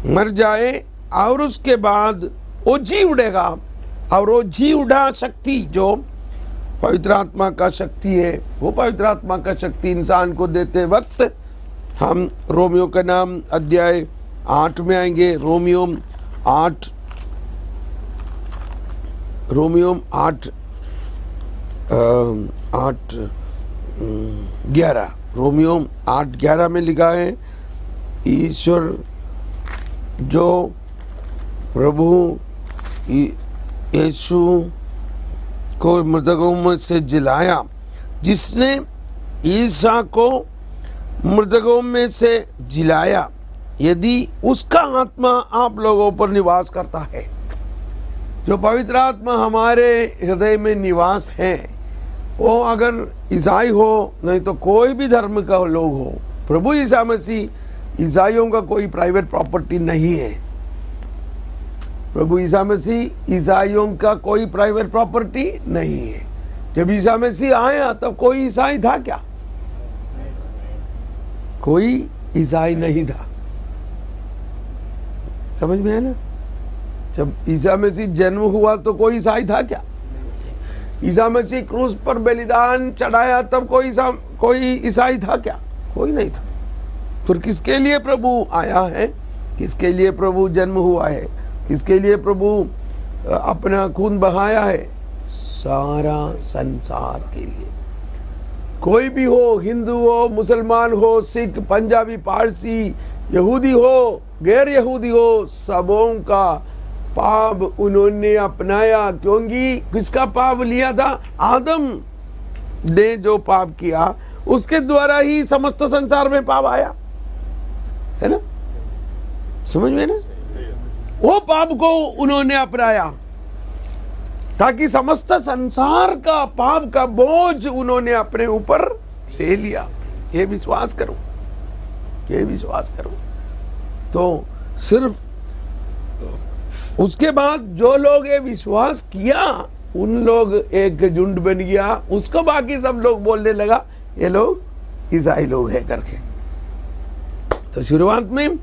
मर जाए और उसके बाद वो जी उठेगा। और वो जी उठा शक्ति जो पवित्र आत्मा का शक्ति है, वो पवित्र आत्मा का शक्ति इंसान को देते वक्त हम रोमियो का नाम अध्याय 8 में आएंगे। रोमियो 8 11 रोमियो 8:11 में लिखा है, ईश्वर जो प्रभु यीशु को मृतकों में से जिलाया, जिसने ईसा को मृतकों में से जिलाया, यदि उसका आत्मा आप लोगों पर निवास करता है। जो पवित्र आत्मा हमारे हृदय में निवास है, वो अगर ईसाई हो, नहीं तो कोई भी धर्म का लोग हो, प्रभु ईसा मसीह ईसाइयों का कोई प्राइवेट प्रॉपर्टी नहीं है। प्रभु ईसा मसीह ईसाइयों का कोई प्राइवेट प्रॉपर्टी नहीं है। जब ईसा मसीह आया तब कोई ईसाई था क्या? कोई ईसाई नहीं था। समझ में है ना? जब ईसा मसीह जन्म हुआ तो कोई ईसाई था क्या? ईसा मसीह क्रूस पर बलिदान चढ़ाया तब कोई ईसाई था क्या? कोई नहीं था। फिर किसके लिए प्रभु आया है? किसके लिए प्रभु जन्म हुआ है? किसके लिए प्रभु अपना खून बहाया है? सारा संसार के लिए। कोई भी हो, हिंदू हो, मुसलमान हो, सिख, पंजाबी, पारसी, यहूदी हो, गैर यहूदी हो, सबों का पाप उन्होंने अपनाया। क्योंकि किसका पाप लिया था? आदम ने जो पाप किया उसके द्वारा ही समस्त संसार में पाप आया, है ना? समझ में ना? वो पाप को उन्होंने अपनाया ताकि समस्त संसार का पाप का बोझ उन्होंने अपने ऊपर ले लिया। ये विश्वास करो, ये विश्वास करो। तो सिर्फ उसके बाद जो लोग ये विश्वास किया, उन लोग एक झुंड बन गया, उसको बाकी सब लोग बोलने लगा ये लोग ईसाई लोग हैं करके। तो शुरुआत में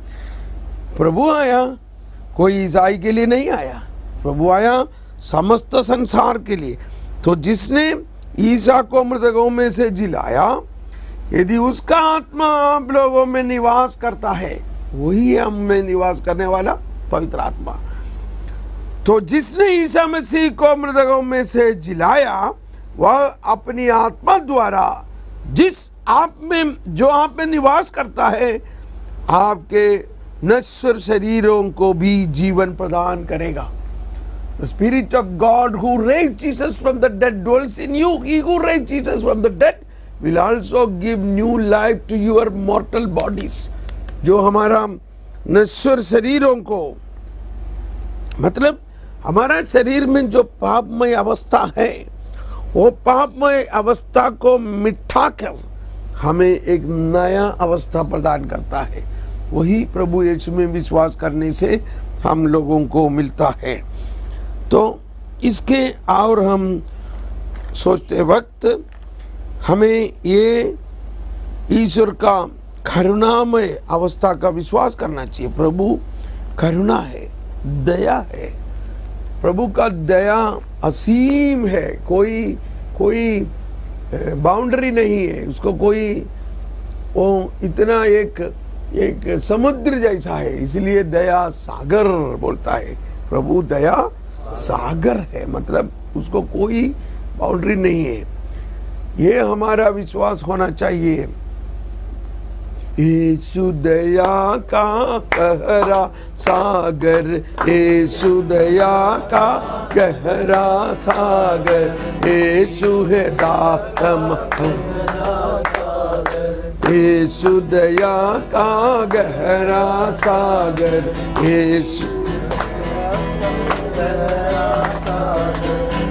प्रभु आया, कोई ईसाई के लिए नहीं आया, प्रभु आया समस्त संसार के लिए। तो जिसने ईसा को मृतकों में से जिलाया, यदि उसका आत्मा आप लोगों में निवास करता है, वही हम में निवास करने वाला पवित्र आत्मा। तो जिसने ईसा मसीह को मृतकों में से जिलाया, वह अपनी आत्मा द्वारा जिस आप में, जो आप में निवास करता है, आपके नश्वर शरीरों को भी जीवन प्रदान करेगा। The Spirit of God who raised Jesus from the dead dwells in you. He who raised Jesus from the dead will also give new life to your mortal bodies. जो हमारा नश्वर शरीरों को, मतलब हमारा शरीर में जो पापमय अवस्था है, वो पापमय अवस्था को मिटा कर हमें एक नया अवस्था प्रदान करता है। वही प्रभु यीशु में विश्वास करने से हम लोगों को मिलता है। तो इसके और हम सोचते वक्त हमें ये ईश्वर का करुणामय अवस्था का विश्वास करना चाहिए। प्रभु करुणा है, दया है। प्रभु का दया असीम है, कोई बाउंड्री नहीं है उसको। कोई वो इतना एक समुद्र जैसा है, इसलिए दया सागर बोलता है। प्रभु दया सागर है, मतलब उसको कोई बाउंड्री नहीं है। ये हमारा विश्वास होना चाहिए। यीशु दया का गहरा सागर, यीशु दया का गहरा सागर, यीशु है दातम, यीशु दया का गहरा सागर, यीशु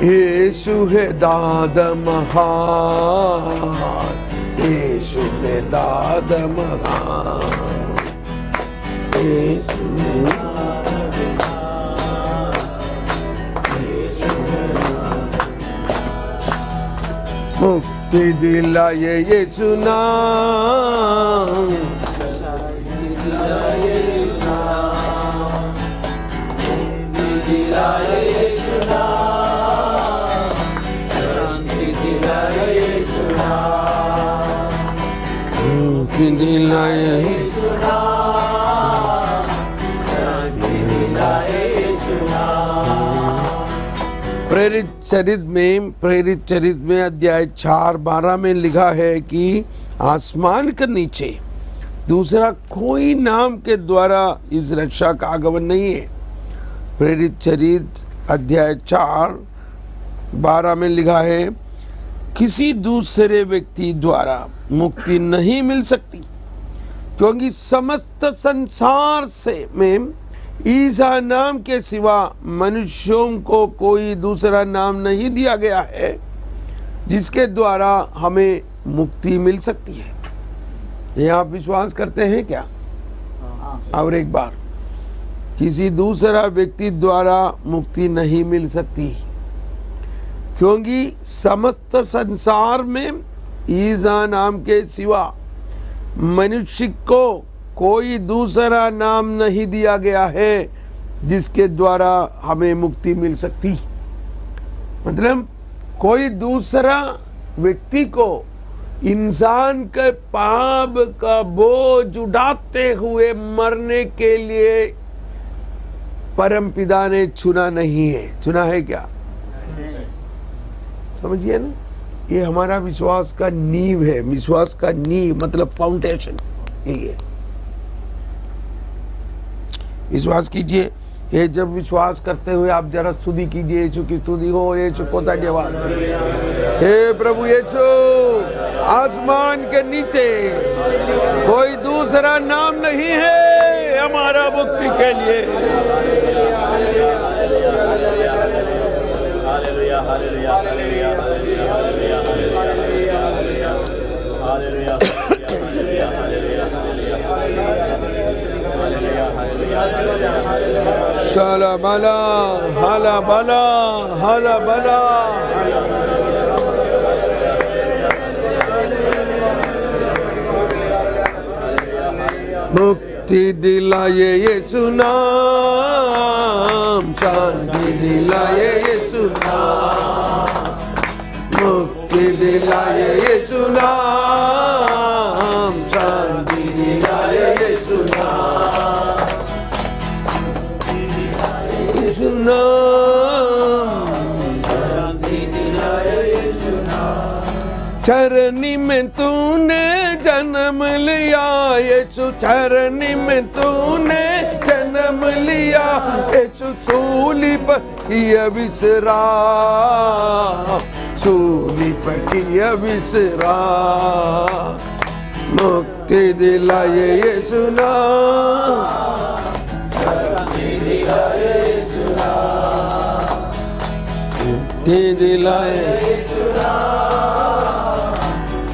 यीशु है दाद महान, यीशु है दाद महान, यीशु मुक्ति दिलाए यीशु नाम, प्रेरित चरित में अध्याय 4:12 में लिखा है कि आसमान के नीचे दूसरा कोई नाम के द्वारा इस रक्षा का आगमन नहीं है। प्रेरित चरित अध्याय 4:12 में लिखा है, किसी दूसरे व्यक्ति द्वारा मुक्ति नहीं मिल सकती, क्योंकि समस्त संसार से में ईसा नाम के सिवा मनुष्यों को कोई दूसरा नाम नहीं दिया गया है जिसके द्वारा हमें मुक्ति मिल सकती है। ये आप विश्वास करते हैं क्या? और एक बार, किसी दूसरा व्यक्ति द्वारा मुक्ति नहीं मिल सकती, क्योंकि समस्त संसार में ईसा नाम के सिवा मनुष्य को कोई दूसरा नाम नहीं दिया गया है जिसके द्वारा हमें मुक्ति मिल सकती। मतलब कोई दूसरा व्यक्ति को इंसान के पाप का बोझ उठाते हुए मरने के लिए परम पिता ने चुना नहीं है। चुना है क्या? समझिए ना, ये हमारा विश्वास का नींव है। विश्वास का नींव मतलब फाउंडेशन यही है। विश्वास कीजिए। ये जब विश्वास करते हुए आप जरा स्तुति कीजिए, यीशु की स्तुति हो, यीशु को धन्यवाद। हे प्रभु यीशु, आसमान के नीचे कोई दूसरा नाम नहीं है हमारा मुक्ति के लिए। Hallelujah hallelujah hallelujah hallelujah hallelujah hallelujah hallelujah hallelujah. शाला बाला हाला बाला हाला बाला। मुक्ति दिलाए यीशु नाम, शांति दिलाए यीशु नाम, मुक्ति दिलाए यीशु नाम, शांति दिलाए यीशु नाम, यीशु नाम, शांति दिलाए यीशु नाम। चरनी में तूने जन्म लिया यीशु, चरनी में तूने जन्म लिया यीशु, सूली पर किया विश्राम, सूली पर किया विश्राम। मुक्ति दिलाए यीशु नाम, शांति दिलाए यीशु नाम, मुक्ति दिलाए यीशु नाम,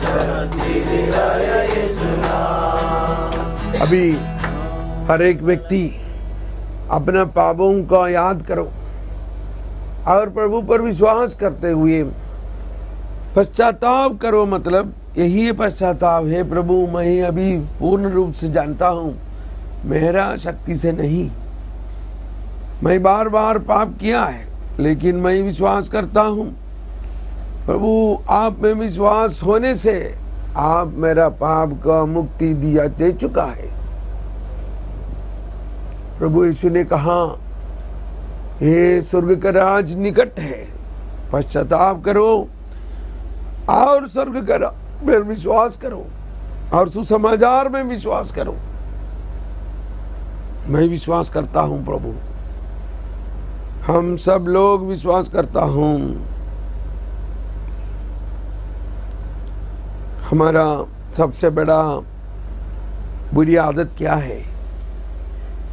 शांति दिलाए यीशु नाम। अभी हर एक व्यक्ति अपना पापों का याद करो और प्रभु पर विश्वास करते हुए पश्चाताप करो। मतलब यही है पश्चाताप। है प्रभु, मैं अभी पूर्ण रूप से जानता हूँ मेरा शक्ति से नहीं, मैं बार बार पाप किया है, लेकिन मैं विश्वास करता हूँ प्रभु आप में विश्वास होने से आप मेरा पाप का मुक्ति दिया दे चुका है। प्रभु यीशु ने कहा, हे स्वर्ग का राज निकट है, पश्चाताप करो और स्वर्ग का राज में विश्वास करो और सुसमाचार में विश्वास करो। मैं विश्वास करता हूं प्रभु, हम सब लोग विश्वास करता हूं, हमारा सबसे बड़ा बुरी आदत क्या है,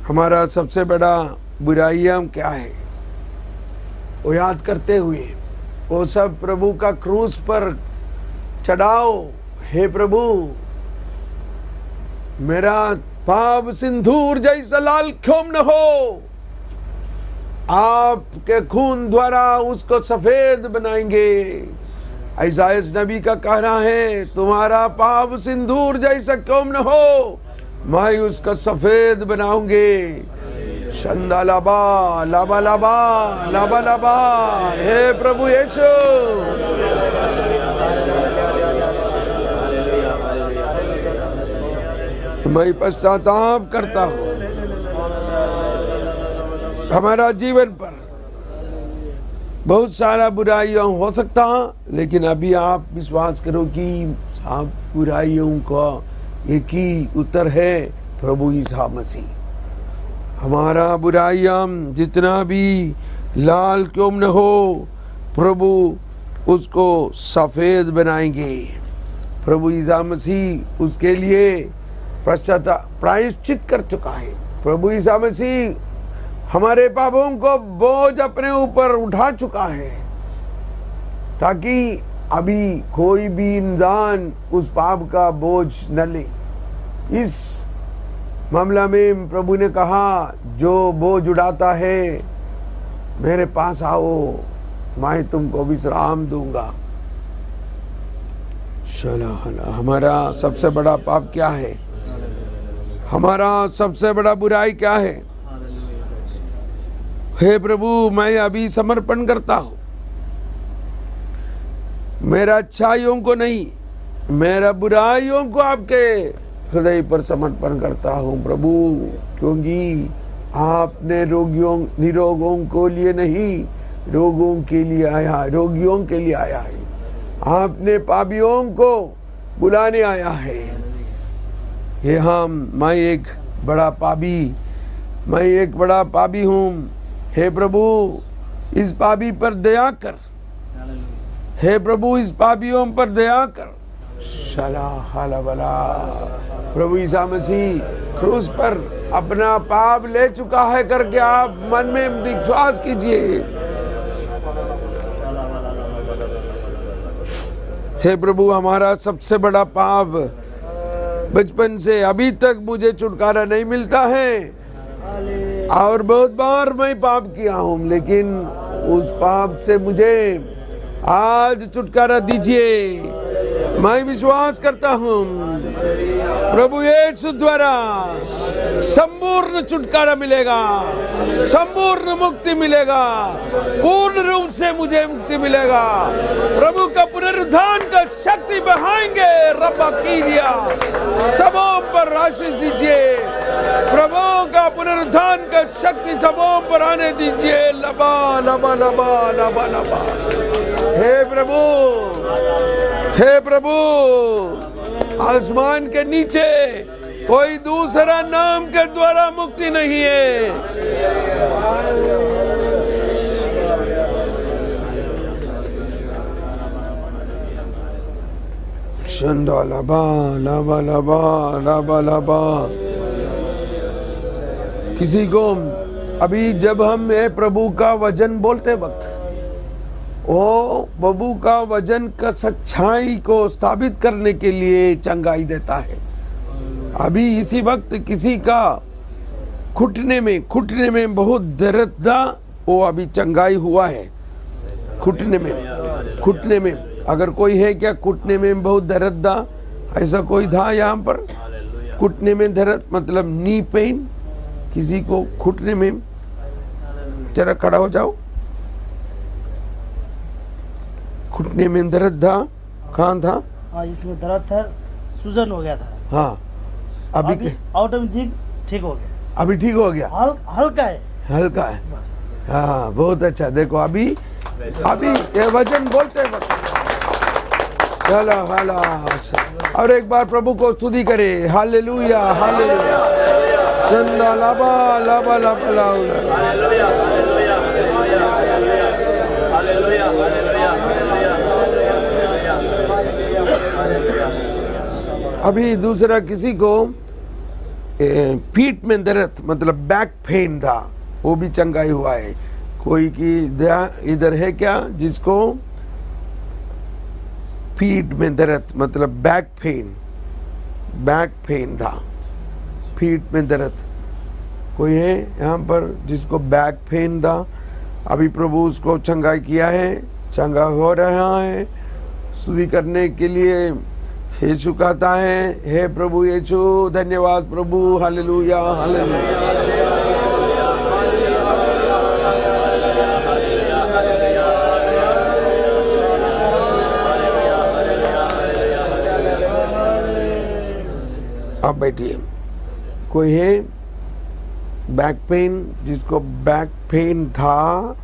हमारा सबसे बड़ा बुराइयां क्या है, वो याद करते हुए वो सब प्रभु का क्रूस पर चढ़ाओ। हे प्रभु, मेरा पाप सिंदूर जैसा लाल क्यों न हो, आपके खून द्वारा उसको सफेद बनाएंगे। ऐसाया नबी का कहना है, तुम्हारा पाप सिंदूर जैसा क्यों न हो, मैं उसका सफेद बनाऊंगे। शंदा लाबा लाबा लाबा लाबा लाबा। हे प्रभु यीशु, मैं पश्चाताप करता हूँ हमारा जीवन पर बहुत सारा बुराइयां हो सकता है, लेकिन अभी आप विश्वास करो कि सब बुराइयों का एक ही उत्तर है, प्रभु ईसा मसीह। हमारा बुराइयां जितना भी लाल क्यों न हो, प्रभु उसको सफेद बनाएंगे। प्रभु ईसा मसीह उसके लिए प्रायश्चित कर चुका है। प्रभु ईसा मसीह हमारे पापों को बोझ अपने ऊपर उठा चुका है, ताकि अभी कोई भी इंसान उस पाप का बोझ न ले। इस मामला में प्रभु ने कहा, जो बोझ उठाता है मेरे पास आओ, मैं तुमको विश्राम दूंगा। हमारा सबसे बड़ा पाप क्या है, हमारा सबसे बड़ा बुराई क्या है? हे प्रभु, मैं अभी समर्पण करता हूं, मेरा अच्छाइयों को नहीं, मेरा बुराइयों को आपके हृदय पर समर्पण करता हूं प्रभु, क्योंकि आपने निरोगों को लिए नहीं, रोगों के लिए आया, रोगियों के लिए आया है। आपने पापियों को बुलाने आया है। ये मैं एक बड़ा पापी हूँ। हे प्रभु, इस पापी पर दया कर। हे प्रभु, इस पापियों पर दया कर। प्रभु ईसा मसीह क्रूस पर अपना पाप ले चुका है करके आप मन में विश्वास कीजिए। हे प्रभु, हमारा सबसे बड़ा पाप, बचपन से अभी तक मुझे छुटकारा नहीं मिलता है, और बहुत बार मैं पाप किया हूँ, लेकिन उस पाप से मुझे आज छुटकारा दीजिए। मैं विश्वास करता हूँ प्रभु यीशु द्वारा संपूर्ण छुटकारा मिलेगा, संपूर्ण मुक्ति मिलेगा, पूर्ण रूप से मुझे मुक्ति मिलेगा। प्रभु का पुनरुत्थान का शक्ति बहाएंगे। रब्बा की दिया सबों पर आशीष दीजिए। प्रभु का पुनरुत्थान का शक्ति सबों पर आने दीजिए। लबा लबा लबा लबा लबा। हे प्रभु, हे प्रभु, आसमान के नीचे कोई दूसरा नाम के द्वारा मुक्ति नहीं है। शंदा लबा लबा लबा लबा लबा। किसी को अभी जब हम प्रभु का वचन बोलते वक्त वो प्रभु का वचन का सच्चाई को स्थापित करने के लिए चंगाई देता है। अभी इसी वक्त किसी का घुटने में बहुत दर्द था, वो अभी चंगाई हुआ है। घुटने में अगर कोई है क्या घुटने में बहुत दर्द था, ऐसा कोई था यहाँ पर? घुटने में दर्द मतलब नी पेन, किसी को घुटने में, जरा खड़ा हो जाओ। घुटने में दर्द था, कहाँ था? हाँ, इसमें दर्द था, सूजन हो गया था। हाँ, अभी ऑटोमेटिक ठीक हो गया। अभी ठीक हो गया। हल्का है बस। हाँ, बहुत अच्छा। देखो अभी ये वचन बोलते वक्त चलो हाला। और एक बार प्रभु को स्तुति करे। Hallelujah hallelujah. संदा लाबा लाबा लाबा लाबा। अभी दूसरा किसी को पीठ में दर्द मतलब बैक पेन था, वो भी चंगाई हुआ है। कोई की इधर है क्या जिसको पीठ में दर्द मतलब बैक पेन था, पीठ में दर्द। कोई है यहाँ पर जिसको बैक पेन था, अभी प्रभु उसको चंगाई किया है, चंगा हो रहा है। स्तुति करने के लिए यीशु कहता है, हे प्रभु यीशु, धन्यवाद प्रभु, हालेलुया हालेलुया। अब बैठिए। कोई है बैक पेन जिसको बैक पेन था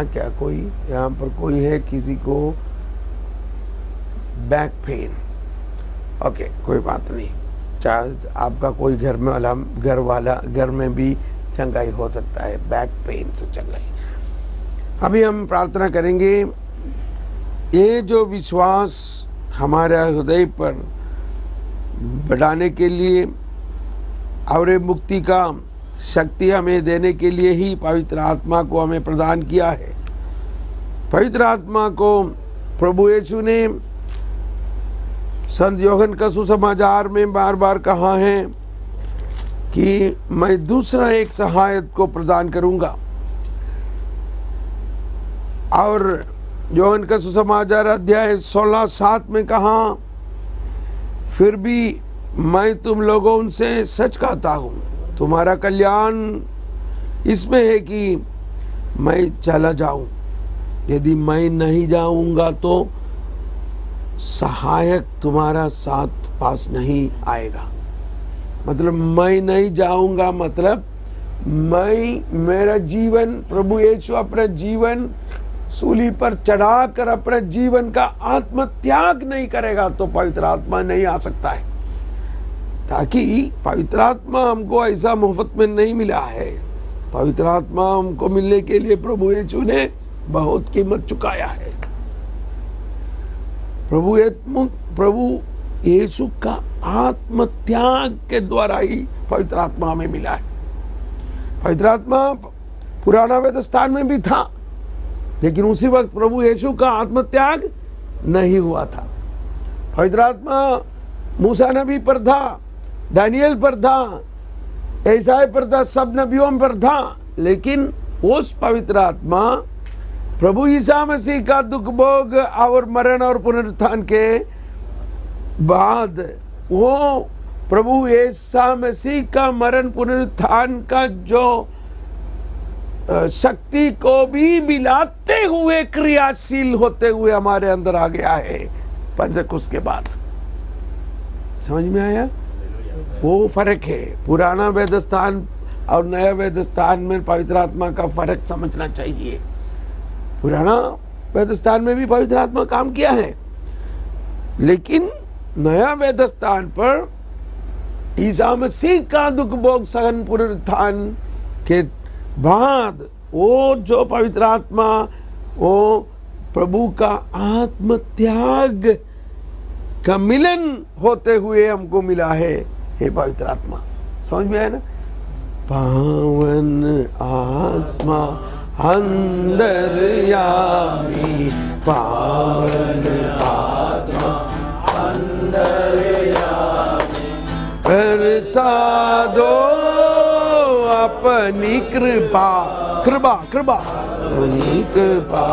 क्या? कोई यहाँ पर कोई है किसी को बैक पेन? ओके, कोई बात नहीं। चाहे आपका कोई घर में भी चंगाई हो सकता है, बैक पेन से चंगाई। अभी हम प्रार्थना करेंगे। ये जो विश्वास हमारे हृदय पर बढ़ाने के लिए और मुक्ति का शक्ति हमें देने के लिए ही पवित्र आत्मा को हमें प्रदान किया है। पवित्र आत्मा को प्रभु यीशु ने संत यूहन्ना का सुसमाचार में बार बार कहा है कि मैं दूसरा एक सहायक को प्रदान करूंगा। और यूहन्ना का सुसमाचार अध्याय 16:7 में कहा, फिर भी मैं तुम लोगों से सच कहता हूँ, तुम्हारा कल्याण इसमें है कि मैं चला जाऊं। यदि मैं नहीं जाऊंगा तो सहायक तुम्हारा साथ पास नहीं आएगा। मतलब मैं नहीं जाऊंगा, मतलब मेरा जीवन, प्रभु यीशु अपना जीवन सूली पर चढ़ाकर अपने जीवन का आत्मत्याग नहीं करेगा तो पवित्र आत्मा नहीं आ सकता है। ताकि पवित्र आत्मा हमको ऐसा मुफ्त में नहीं मिला है। पवित्र आत्मा हमको मिलने के लिए प्रभु यीशु ने बहुत कीमत चुकाया है। प्रभु यीशु का आत्मत्याग के द्वारा ही पवित्र आत्मा हमें मिला है। पवित्र आत्मा पुराना वेद स्थान में भी था, लेकिन उसी वक्त प्रभु यीशु का आत्मत्याग नहीं हुआ था। पवित्र आत्मा मूसा नबी पर था, दानियल पर था, ईसाई पर था, सब नबियों पर था। लेकिन उस पवित्र आत्मा प्रभु ईसा मसीह का दुख भोग और मरण और पुनरुत्थान के बाद, वो प्रभु ईसा मसीह का मरण पुनरुत्थान का जो शक्ति को भी मिलाते हुए क्रियाशील होते हुए हमारे अंदर आ गया है पंतकुस्त के बाद। समझ में आया? वो फर्क है। पुराना वेद स्थान और नया वेद स्थान में पवित्र आत्मा का फर्क समझना चाहिए। पुराना वेद स्थान में भी पवित्र आत्मा काम किया है, लेकिन नया वेद स्थान पर ईसा मसीह का दुख भोग सहन पुनरुत्थान के बाद वो जो पवित्र आत्मा, वो प्रभु का आत्मत्याग का मिलन होते हुए हमको मिला है। हे पवित्र आत्मा, समझ में आया ना? पावन आत्मा अंतर्यामी, पावन आत्मा अंतर्यामी, बरसा दो अपनी कृपा, कृपा कृपा, अपनी कृपा